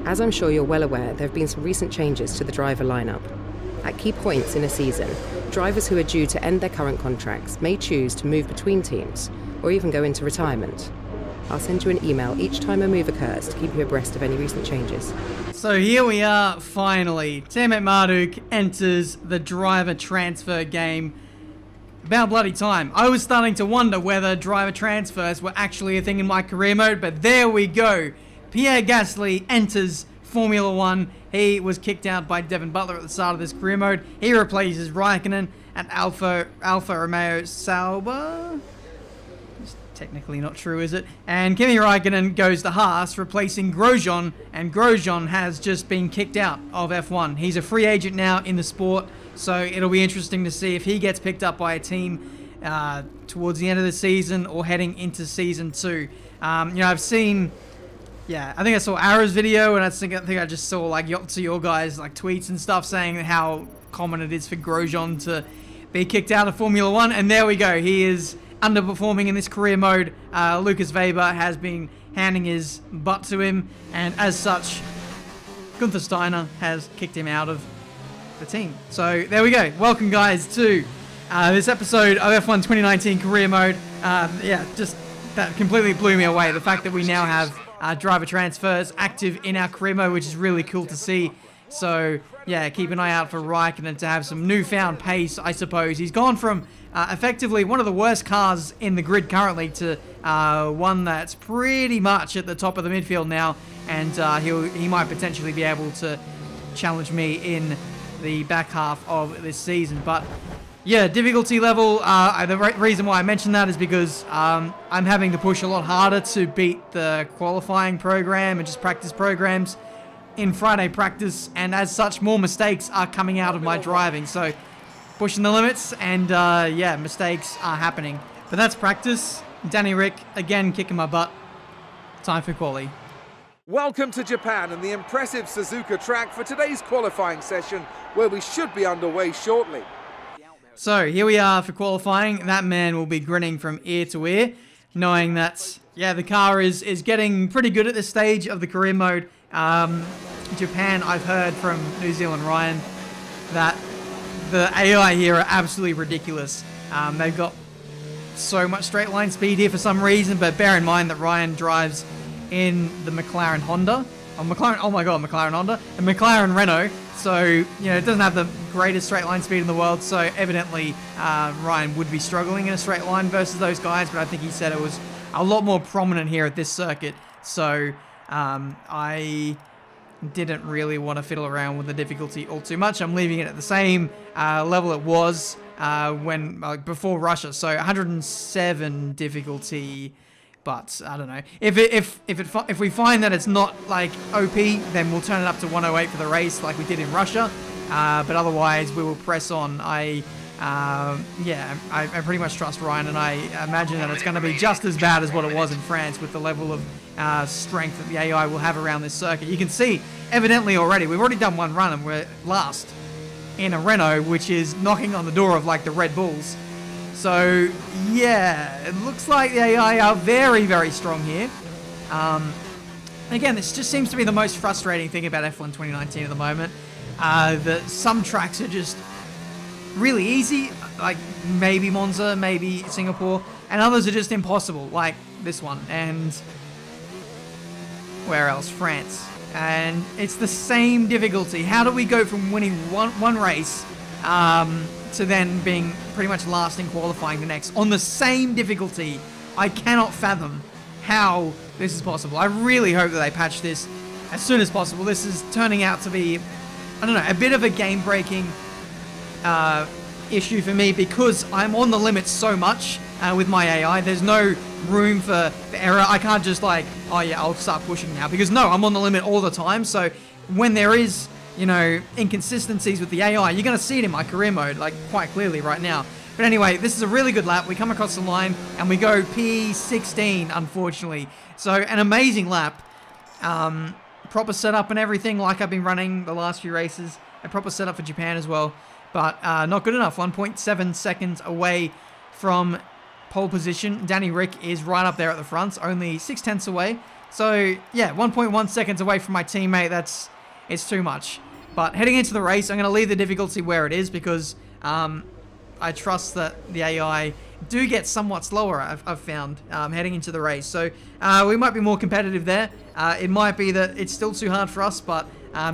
As I'm sure you're well aware, there have been some recent changes to the driver lineup. At key points in a season, drivers who are due to end their current contracts may choose to move between teams, or even go into retirement. I'll send you an email each time a move occurs to keep you abreast of any recent changes. So here we are, finally. Tiametmarduk enters the driver transfer game. About bloody time. I was starting to wonder whether driver transfers were actually a thing in my career mode, but there we go. Pierre Gasly enters Formula 1. He was kicked out by Devin Butler at the start of this career mode. He replaces Raikkonen at Alfa Romeo Sauber. It's technically not true, is it? And Kimi Raikkonen goes to Haas, replacing Grosjean, and Grosjean has just been kicked out of F1. He's a free agent now in the sport, so it'll be interesting to see if he gets picked up by a team towards the end of the season or heading into season 2. I've seen... Yeah, I think I saw Ara's video, and I think I just saw like your guys like tweets and stuff saying how common it is for Grosjean to be kicked out of Formula 1, and there we go. He is underperforming in this career mode. Lucas Weber has been handing his butt to him, and as such, Gunther Steiner has kicked him out of the team. So there we go. Welcome, guys, to this episode of F1 2019 career mode. Just that completely blew me away. The fact that we now have driver transfers active in our career mode, which is really cool to see. So yeah, keep an eye out for Raikkonen to have some newfound pace, I suppose. He's gone from effectively one of the worst cars in the grid currently to one that's pretty much at the top of the midfield now, and he might potentially be able to challenge me in the back half of this season. But yeah, difficulty level, the reason why I mentioned that is because I'm having to push a lot harder to beat the qualifying program and just practice programs in Friday practice, and as such, more mistakes are coming out of my driving. So, pushing the limits, and mistakes are happening. But that's practice. Danny Rick, again, kicking my butt. Time for quali. Welcome to Japan and the impressive Suzuka track for today's qualifying session, where we should be underway shortly. So here we are for qualifying. That man will be grinning from ear to ear, knowing that, the car is getting pretty good at this stage of the career mode. Japan, I've heard from New Zealand Ryan that the AI here are absolutely ridiculous. They've got so much straight line speed here for some reason, but bear in mind that Ryan drives in the McLaren Honda. McLaren Honda. The McLaren Renault. So, it doesn't have the greatest straight line speed in the world, so evidently Ryan would be struggling in a straight line versus those guys, but I think he said it was a lot more prominent here at this circuit. So, I didn't really want to fiddle around with the difficulty all too much. I'm leaving it at the same level it was before Russia, so 107 difficulty. But I don't know. If we find that it's not like OP, then we'll turn it up to 108 for the race, like we did in Russia. But otherwise, we will press on. I pretty much trust Ryan, and I imagine that it's going to be just as bad as what it was in France with the level of strength that the AI will have around this circuit. You can see, evidently already, we've already done one run, and we're last in a Renault, which is knocking on the door of like the Red Bulls. So, yeah, it looks like the AI are very, very strong here. Again, this just seems to be the most frustrating thing about F1 2019 at the moment. That some tracks are just really easy, like maybe Monza, maybe Singapore, and others are just impossible, like this one, and where else? France. And it's the same difficulty. How do we go from winning one race to then being pretty much last in qualifying the next on the same difficulty? I cannot fathom how this is possible. I really hope that they patch this as soon as possible. This is turning out to be, I don't know, a bit of a game-breaking issue for me because I'm on the limit so much with my AI. There's no room for error. I can't just like, oh yeah, I'll start pushing now, because no, I'm on the limit all the time. So when there is inconsistencies with the AI, you're going to see it in my career mode, like, quite clearly right now. But anyway, this is a really good lap. We come across the line, and we go P16, unfortunately. So, an amazing lap. Proper setup and everything, like I've been running the last few races. A proper setup for Japan as well. But not good enough. 1.7 seconds away from pole position. Danny Rick is right up there at the front, only 0.6 away. So, yeah, 1.1 seconds away from my teammate. It's too much. But heading into the race, I'm going to leave the difficulty where it is because I trust that the AI do get somewhat slower, I've found, heading into the race. So we might be more competitive there. It might be that it's still too hard for us, but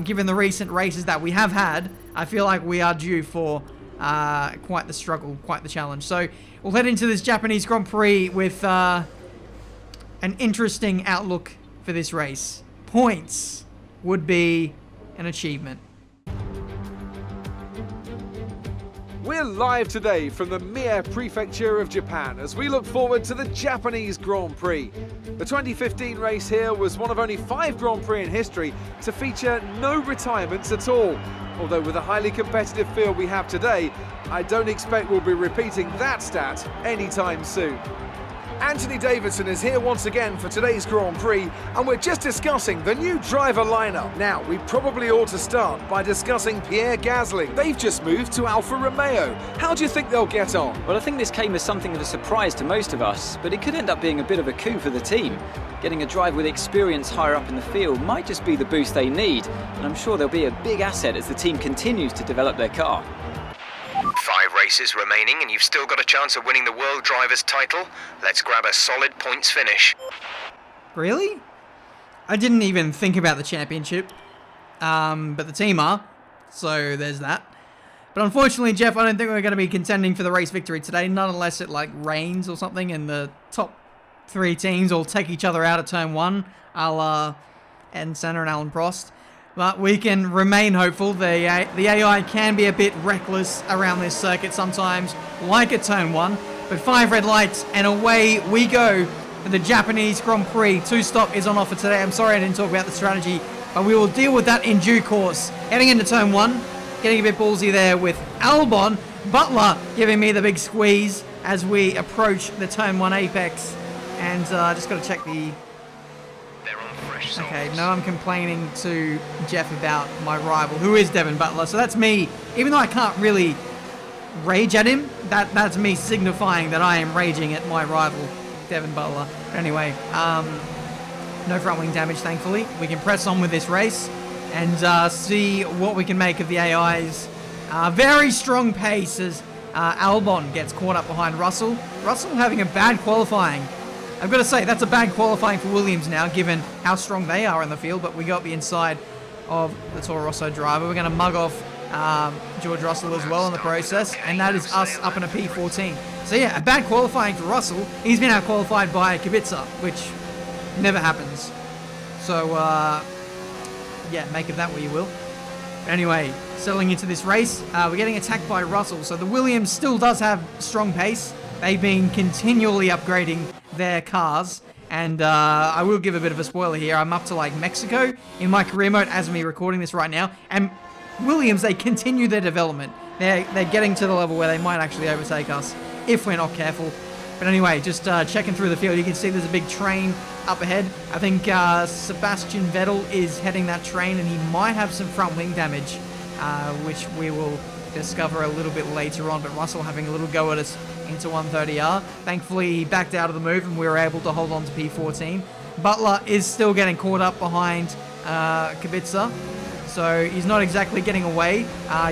given the recent races that we have had, I feel like we are due for quite the struggle, quite the challenge. So we'll head into this Japanese Grand Prix with an interesting outlook for this race. Points would be an achievement. We're live today from the Mie Prefecture of Japan as we look forward to the Japanese Grand Prix. The 2015 race here was one of only 5 Grand Prix in history to feature no retirements at all. Although with the highly competitive field we have today, I don't expect we'll be repeating that stat anytime soon. Anthony Davidson is here once again for today's Grand Prix, and we're just discussing the new driver lineup. Now, we probably ought to start by discussing Pierre Gasly. They've just moved to Alfa Romeo. How do you think they'll get on? Well, I think this came as something of a surprise to most of us, but it could end up being a bit of a coup for the team. Getting a driver with experience higher up in the field might just be the boost they need, and I'm sure they'll be a big asset as the team continues to develop their car. 5 races remaining and you've still got a chance of winning the World Drivers' title. Let's grab a solid points finish. Really? I didn't even think about the championship, but the team are, so there's that. But unfortunately, Jeff, I don't think we're going to be contending for the race victory today, not unless it like rains or something and the top 3 teams all take each other out at turn 1, a la Ed Senna and Alan Prost. But we can remain hopeful. The AI can be a bit reckless around this circuit sometimes, like at turn 1. But 5 red lights, and away we go for the Japanese Grand Prix. 2-stop is on offer today. I'm sorry I didn't talk about the strategy, but we will deal with that in due course. Heading into turn 1, getting a bit ballsy there with Albon. Butler giving me the big squeeze as we approach the turn 1 apex. And just got to check the... Okay, no, I'm complaining to Jeff about my rival, who is Devin Butler. So that's me, even though I can't really rage at him, that's me signifying that I am raging at my rival, Devin Butler. But anyway, no front wing damage, thankfully. We can press on with this race and see what we can make of the AI's very strong pace as Albon gets caught up behind Russell. Russell having a bad qualifying. I've got to say, that's a bad qualifying for Williams now, given how strong they are in the field, but we got the inside of the Toro Rosso driver. We're going to mug off George Russell as well in the process, and that is us up in a P14. So yeah, a bad qualifying for Russell. He's been out-qualified by Kubica, which never happens. So, yeah, make of that what you will. Anyway, settling into this race, we're getting attacked by Russell, so the Williams still does have strong pace. They've been continually upgrading their cars, and I will give a bit of a spoiler here. I'm up to like Mexico in my career mode as me recording this right now, and Williams, they continue their development. They're getting to the level where they might actually overtake us if we're not careful. But anyway, just checking through the field, you can see there's a big train up ahead. I think Sebastian Vettel is heading that train, and he might have some front wing damage, which we will discover a little bit later on. But Russell having a little go at us into 130R. Thankfully, he backed out of the move, and we were able to hold on to P14. Butler is still getting caught up behind Kubica, so he's not exactly getting away.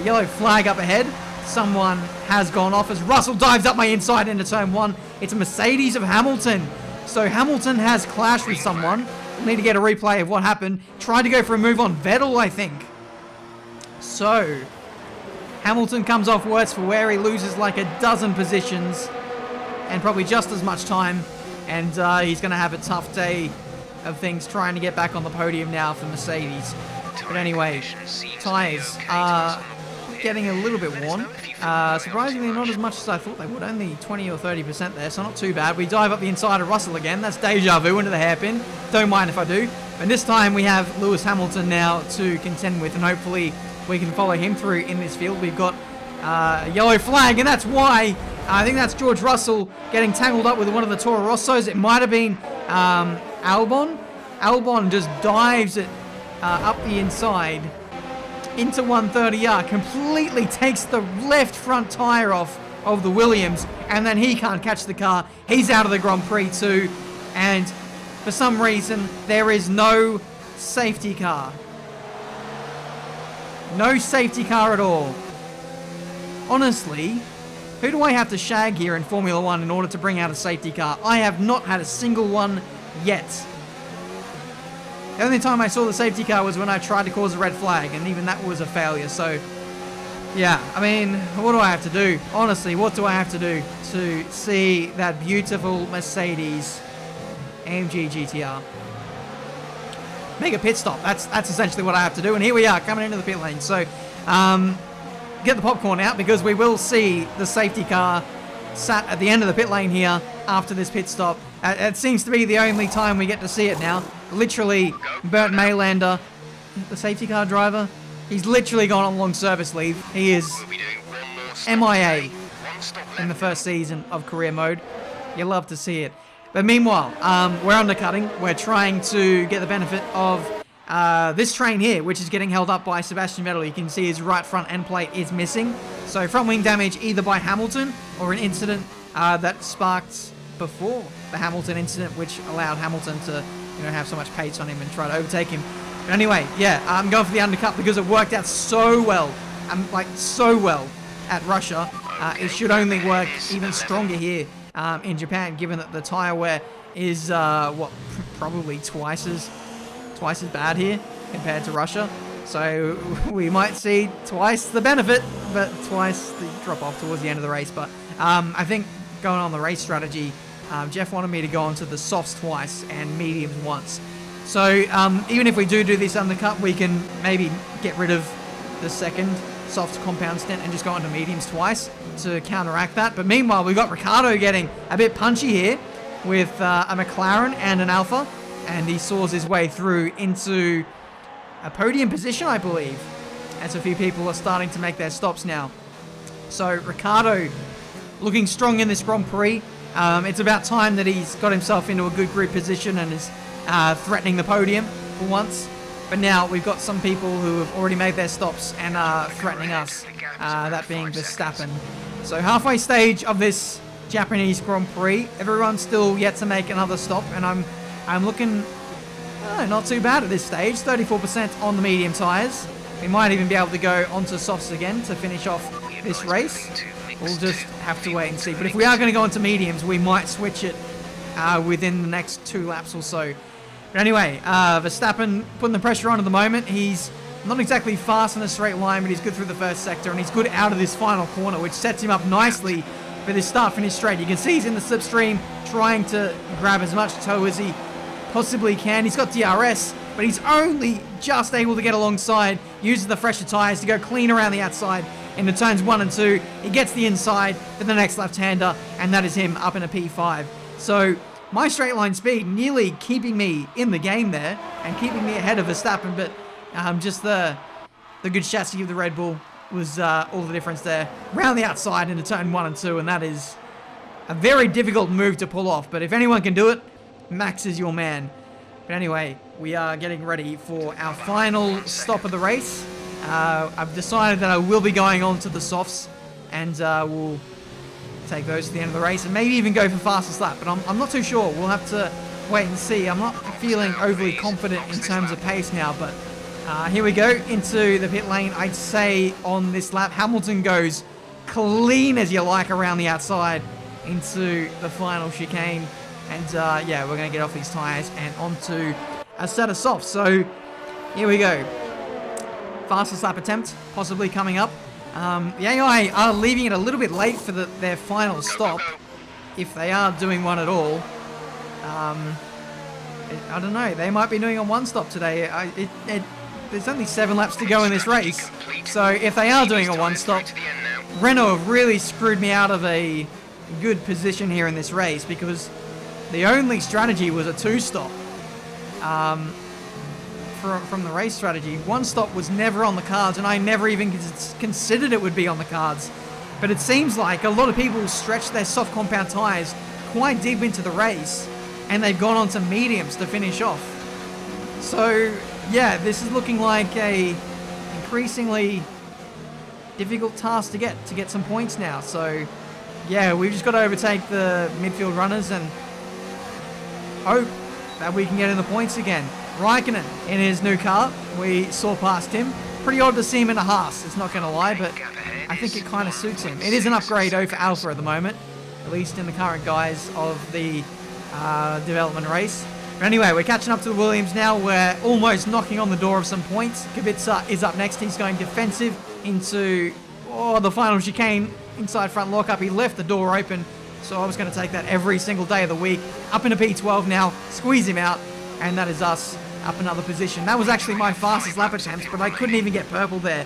Yellow flag up ahead. Someone has gone off as Russell dives up my inside into turn 1. It's a Mercedes of Hamilton. So Hamilton has clashed with someone. We'll need to get a replay of what happened. Tried to go for a move on Vettel, I think. So Hamilton comes off worse for wear. He loses like a dozen positions and probably just as much time. And he's going to have a tough day of things trying to get back on the podium now for Mercedes. But anyway, tyres are getting a little bit worn. Surprisingly, not as much as I thought they would. Only 20 or 30% there, so not too bad. We dive up the inside of Russell again. That's deja vu into the hairpin. Don't mind if I do. And this time we have Lewis Hamilton now to contend with, and hopefully we can follow him through in this field. We've got a yellow flag, and that's why I think that's George Russell getting tangled up with one of the Toro Rossos. It might have been Albon. Albon just dives it up the inside into 130R, completely takes the left front tyre off of the Williams, and then he can't catch the car. He's out of the Grand Prix too, and for some reason, there is no safety car. No safety car at all. Honestly, who do I have to shag here in Formula 1 in order to bring out a safety car? I have not had a single one yet. The only time I saw the safety car was when I tried to cause a red flag, and even that was a failure. So, yeah, I mean, what do I have to do? Honestly, what do I have to do to see that beautiful Mercedes AMG GTR make a pit stop? That's essentially what I have to do, and here we are coming into the pit lane. So, get the popcorn out, because we will see the safety car sat at the end of the pit lane here after this pit stop. It seems to be the only time we get to see it now. Literally, Bert Maylander, the safety car driver, he's literally gone on long service leave. He is MIA in the first season of career mode. You love to see it. But meanwhile, we're undercutting. We're trying to get the benefit of this train here, which is getting held up by Sebastian Vettel. You can see his right front end plate is missing. So front wing damage either by Hamilton or an incident that sparked before the Hamilton incident, which allowed Hamilton to have so much pace on him and try to overtake him. But anyway, yeah, I'm going for the undercut because it worked out so well. So well at Russia. It should only work even stronger here in Japan, given that the tire wear is probably twice as bad here compared to Russia. So we might see twice the benefit, but twice the drop off towards the end of the race. But I think going on the race strategy, Jeff wanted me to go onto the softs twice and mediums once. So even if we do this undercut, we can maybe get rid of the second soft compound stint and just go onto mediums twice to counteract that. But meanwhile, we've got Ricciardo getting a bit punchy here with a McLaren and an Alfa, and he saws his way through into a podium position, I believe, as a few people are starting to make their stops now. So Ricciardo looking strong in this Grand Prix. It's about time that he's got himself into a good grid position and is threatening the podium for once. But now we've got some people who have already made their stops and are threatening us, that being Verstappen. So halfway stage of this Japanese Grand Prix, everyone's still yet to make another stop, and I'm looking not too bad at this stage. 34% on the medium tyres. We might even be able to go onto softs again to finish off this race. We'll just have to wait and see. But if we are going to go into mediums, we might switch it within the next 2 laps or so. But anyway, Verstappen putting the pressure on at the moment. He's not exactly fast in a straight line, but he's good through the first sector, and he's good out of this final corner, which sets him up nicely for this start-finish straight. You can see he's in the slipstream, trying to grab as much toe as he possibly can. He's got DRS, but he's only just able to get alongside, uses the fresher tyres to go clean around the outside into turns 1 and 2. He gets the inside for the next left-hander, and that is him up in a P5. So my straight line speed nearly keeping me in the game there and keeping me ahead of Verstappen, but just the good chassis of the Red Bull was all the difference there. Round the outside into turn 1 and 2, and that is a very difficult move to pull off, but if anyone can do it, Max is your man. But anyway, we are getting ready for our final stop of the race. I've decided that I will be going on to the softs, and we'll take those to the end of the race and maybe even go for fastest lap, but I'm not too sure. We'll have to wait and see. I'm not feeling overly confident in terms of pace now, but here we go into the pit lane. I'd say on this lap, Hamilton goes clean as you like around the outside into the final chicane. And yeah, we're going to get off these tyres and onto a set of softs. So here we go. Fastest lap attempt possibly coming up. The AI are leaving it a little bit late for their final stop, if they are doing one at all. I don't know. They might be doing a one stop today. There's only 7 laps to go in this race. So if they are doing a one stop, Renault have really screwed me out of a good position here in this race, because the only strategy was a 2-stop from the race strategy. 1 stop was never on the cards, and I never even considered it would be on the cards. But it seems like a lot of people stretched their soft compound tyres quite deep into the race, and they've gone on to mediums to finish off. So yeah, this is looking like a increasingly difficult task to get some points now. So yeah, we've just got to overtake the midfield runners and hope that we can get in the points again. Raikkonen in his new car. We saw past him. Pretty odd to see him in a Haas, it's not going to lie, but I think it kind of suits him. It is an upgrade over Alpha at the moment, at least in the current guise of the development race. But anyway, we're catching up to the Williams now. We're almost knocking on the door of some points. Kubica is up next. He's going defensive into the final chicane inside front lockup. He left the door open, so I was going to take that every single day of the week. Up into P12 now, squeeze him out, and that is us up another position. That was actually my fastest lap attempt, but I couldn't even get purple there.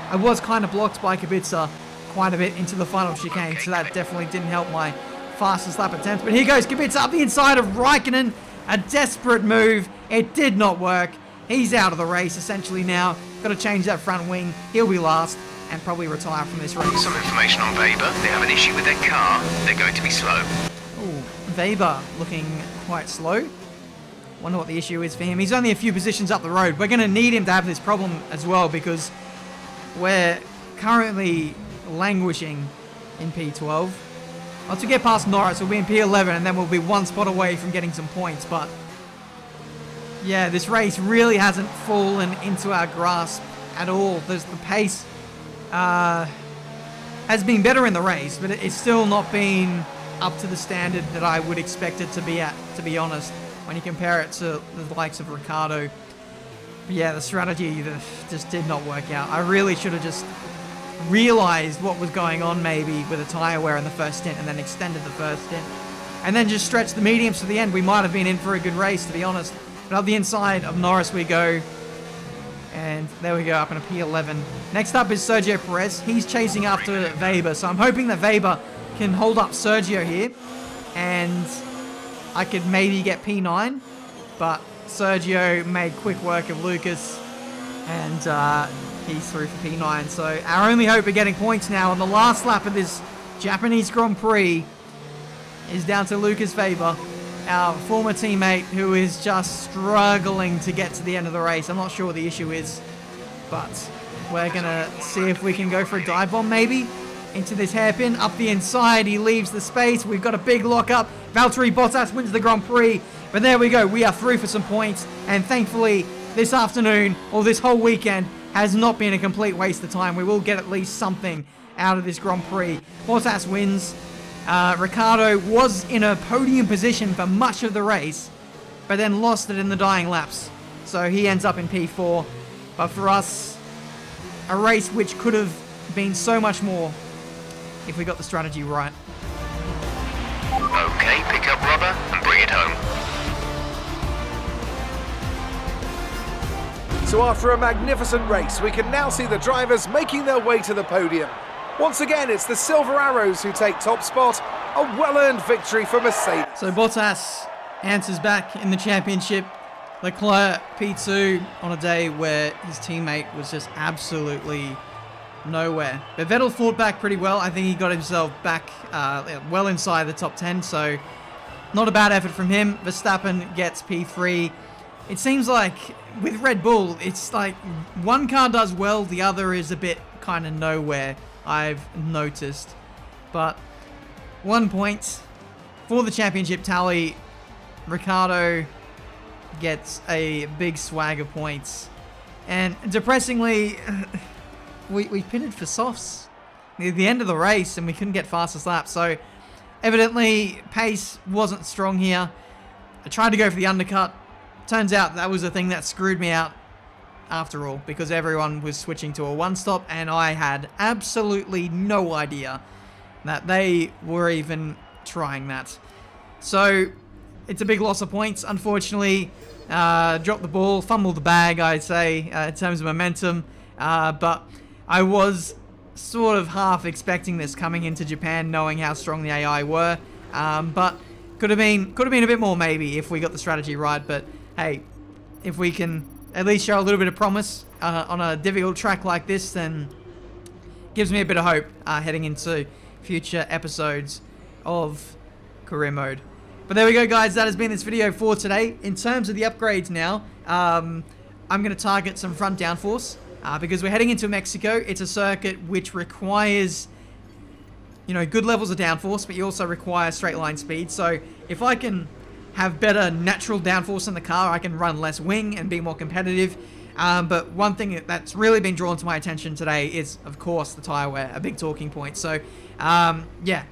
I was kind of blocked by Kubica quite a bit into the final chicane, so that definitely didn't help my fastest lap attempt. But here goes Kubica up the inside of Raikkonen. A desperate move. It did not work. He's out of the race essentially now. Got to change that front wing. He'll be last and probably retire from this race. Some information on Weber. They have an issue with their car. They're going to be slow. Ooh, Weber looking quite slow. Wonder what the issue is for him. He's only a few positions up the road. We're going to need him to have this problem as well because we're currently languishing in P12. Once we get past Norris, we'll be in P11 and then we'll be one spot away from getting some points. But yeah, this race really hasn't fallen into our grasp at all. The pace has been better in the race, but it's still not been up to the standard that I would expect it to be at, to be honest, when you compare it to the likes of Ricciardo. But yeah, the strategy just did not work out. I really should have just realized what was going on maybe with a tyre wear in the first stint and then extended the first stint and then just stretched the mediums to the end. We might have been in for a good race, to be honest. But up the inside of Norris we go, and there we go, up in a P11. Next up is Sergio Perez. He's chasing after Weber, so I'm hoping that Weber can hold up Sergio here and I could maybe get P9, but Sergio made quick work of Lucas and he's through for P9. So our only hope of getting points now on the last lap of this Japanese Grand Prix is down to Lucas Weber, our former teammate who is just struggling to get to the end of the race. I'm not sure what the issue is, but we're going to see if we can go for a dive bomb maybe into this hairpin. Up the inside, he leaves the space. We've got a big lockup. Valtteri Bottas wins the Grand Prix. But there we go. We are through for some points. And thankfully, this afternoon, or this whole weekend, has not been a complete waste of time. We will get at least something out of this Grand Prix. Bottas wins. Ricciardo was in a podium position for much of the race, but then lost it in the dying laps. So he ends up in P4. But for us, a race which could have been so much more if we got the strategy right. Okay, pick up rubber and bring it home. So after a magnificent race, we can now see the drivers making their way to the podium. Once again, it's the Silver Arrows who take top spot. A well-earned victory for Mercedes. So Bottas answers back in the championship. Leclerc P2 on a day where his teammate was just absolutely nowhere. But Vettel fought back pretty well. I think he got himself back well inside the top 10, so not a bad effort from him. Verstappen gets P3. It seems like with Red Bull, it's like one car does well, the other is a bit kind of nowhere, I've noticed. But 1 point for the championship tally. Ricciardo gets a big swag of points. And depressingly, we pitted for softs near the end of the race and we couldn't get fastest lap. So evidently pace wasn't strong here. I tried to go for the undercut. Turns out that was the thing that screwed me out after all, because everyone was switching to a one-stop and I had absolutely no idea that they were even trying that. So it's a big loss of points, unfortunately. Dropped the ball, fumbled the bag, I'd say, in terms of momentum. But I was sort of half expecting this coming into Japan, knowing how strong the AI were. But could have been a bit more maybe if we got the strategy right. But hey, if we can at least show a little bit of promise on a difficult track like this, then gives me a bit of hope heading into future episodes of career mode. But there we go, guys. That has been this video for today. In terms of the upgrades now, I'm going to target some front downforce because we're heading into Mexico. It's a circuit which requires, good levels of downforce, but you also require straight line speed. So if I can have better natural downforce in the car. I can run less wing and be more competitive. But one thing that's really been drawn to my attention today is, of course, the tyre wear, a big talking point. So, yeah,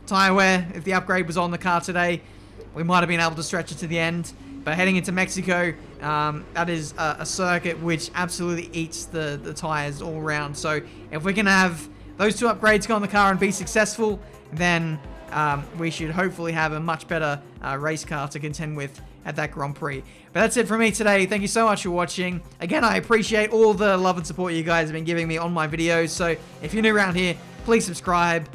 tyre wear, if the upgrade was on the car today, we might have been able to stretch it to the end. But heading into Mexico, that is a circuit which absolutely eats the tyres all around. So if we can have those 2 upgrades go on the car and be successful, then we should hopefully have a much better race car to contend with at that Grand Prix. But that's it from me today. Thank you so much for watching. Again, I appreciate all the love and support you guys have been giving me on my videos. So if you're new around here, please subscribe.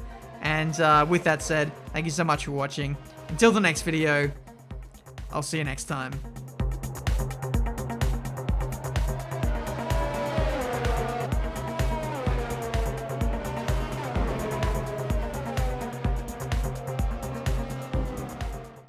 And with that said, thank you so much for watching. Until the next video, I'll see you next time.